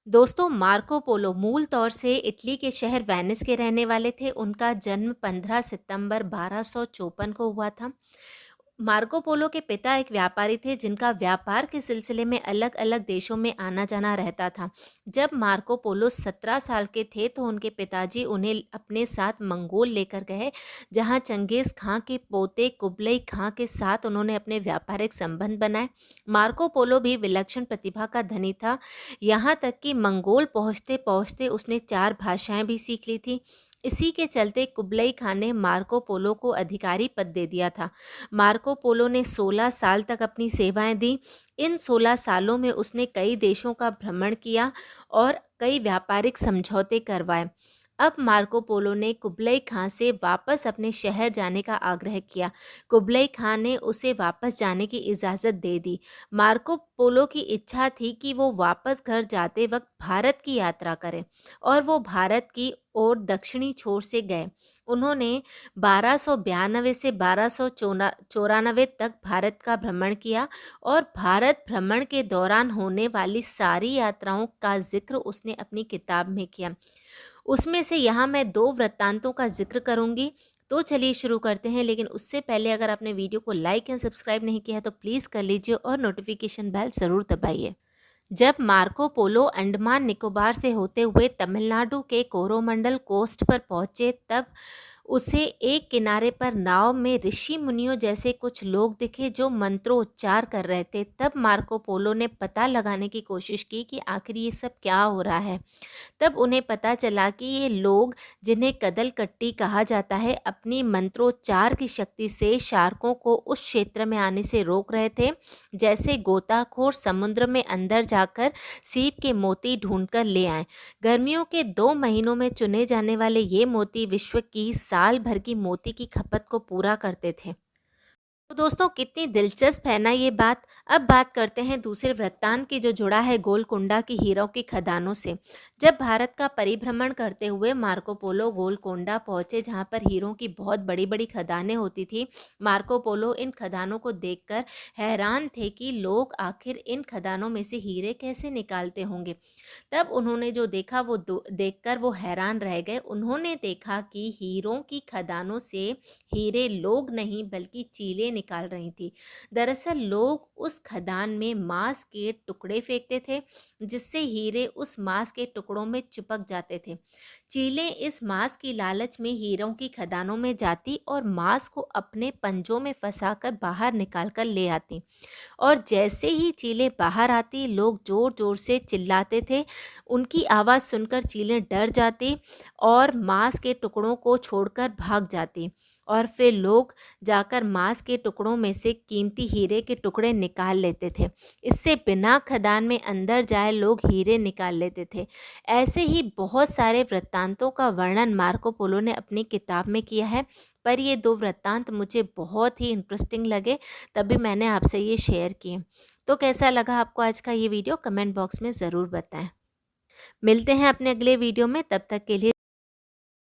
दोस्तों, Marco Polo मूल तौर से इटली के शहर वेनिस के रहने वाले थे। उनका जन्म 15 सितंबर 1254 को हुआ था। मार्को पोलो के पिता एक व्यापारी थे जिनका व्यापार के सिलसिले में अलग-अलग देशों में आना-जाना रहता था। जब मार्को पोलो 17 साल के थे तो उनके पिताजी उन्हें अपने साथ मंगोल लेकर गए, जहां चंगेज़ खां के पोते कुबलई खां के साथ उन्होंने अपने व्यापारिक संबंध बनाए। मार्को पोलो भी विलक्षण प्रतिभा का धनी था, यहाँ तक कि मंगोल पहुँचते-पहुँचते उसने 4 भाषाएँ भी सीख ली थी। इसी के चलते कुबलई खां ने मार्को पोलो को अधिकारी पद दे दिया था। मार्को पोलो ने 16 साल तक अपनी सेवाएं दी। इन 16 सालों में उसने कई देशों का भ्रमण किया और कई व्यापारिक समझौते करवाए। अब मार्को पोलो ने कुबलई खां से वापस अपने शहर जाने का आग्रह किया। कुबलई खां ने उसे वापस जाने की इजाज़त दे दी। मार्को पोलो की इच्छा थी कि वो वापस घर जाते वक्त भारत की यात्रा करें और वो भारत की ओर दक्षिणी छोर से गए। उन्होंने 1292 से 1294 तक भारत का भ्रमण किया और भारत भ्रमण के दौरान होने वाली सारी यात्राओं का जिक्र उसने अपनी किताब में किया। उसमें से यहाँ मैं 2 वृत्तांतों का जिक्र करूँगी। तो चलिए शुरू करते हैं, लेकिन उससे पहले अगर आपने वीडियो को लाइक एंड सब्सक्राइब नहीं किया है तो प्लीज़ कर लीजिए और नोटिफिकेशन बेल ज़रूर दबाइए। जब मार्को पोलो अंडमान निकोबार से होते हुए तमिलनाडु के कोरोमंडल कोस्ट पर पहुंचे, तब उसे एक किनारे पर नाव में ऋषि मुनियों जैसे कुछ लोग दिखे जो मंत्रोच्चार कर रहे थे। तब मार्को पोलो ने पता लगाने की कोशिश की कि आखिर ये सब क्या हो रहा है। तब उन्हें पता चला कि ये लोग, जिन्हें कदलकट्टी कहा जाता है, अपनी मंत्रोच्चार की शक्ति से शार्कों को उस क्षेत्र में आने से रोक रहे थे, जैसे गोताखोर समुद्र में अंदर जाकर सीप के मोती ढूंढकर ले आए। गर्मियों के 2 महीनों में चुने जाने वाले ये मोती विश्व की साल भर की मोती की खपत को पूरा करते थे। तो दोस्तों, कितनी दिलचस्प है ना ये बात। अब बात करते हैं दूसरे वृत्तांत की, जो जुड़ा है गोलकोंडा की हीरों की खदानों से। जब भारत का परिभ्रमण करते हुए मार्को पोलो गोलकोंडा पहुंचे, जहां पर हीरों की बहुत बड़ी बड़ी खदानें होती थी, मार्को पोलो इन खदानों को देखकर हैरान थे कि लोग आखिर इन खदानों में से हीरे कैसे निकालते होंगे। तब उन्होंने जो देखा वो देखकर वो हैरान रह गए। उन्होंने देखा कि हीरों की खदानों से हीरे लोग नहीं बल्कि चीलें निकाल रही थी। दरअसल लोग उस खदान में मांस के टुकड़े फेंकते थे, जिससे हीरे उस मांस के टुकड़ों में चिपक जाते थे। चीलें इस मांस की लालच में हीरों की खदानों में जाती और मांस को अपने पंजों में फंसाकर बाहर निकाल कर ले आती। और जैसे ही चीलें बाहर आती, लोग जोर जोर से चिल्लाते थे। उनकी आवाज़ सुनकर चीलें डर जाती और मांस के टुकड़ों को छोड़कर भाग जाती। और फिर लोग जाकर मांस के टुकड़ों में से कीमती हीरे के टुकड़े निकाल लेते थे। इससे बिना खदान में अंदर जाए लोग हीरे निकाल लेते थे। ऐसे ही बहुत सारे वृत्तांतों का वर्णन मार्को पोलो ने अपनी किताब में किया है, पर ये 2 वृत्तांत मुझे बहुत ही इंटरेस्टिंग लगे, तभी मैंने आपसे ये शेयर किए। तो कैसा लगा आपको आज का ये वीडियो, कमेंट बॉक्स में ज़रूर बताएं। मिलते हैं अपने अगले वीडियो में, तब तक के लिए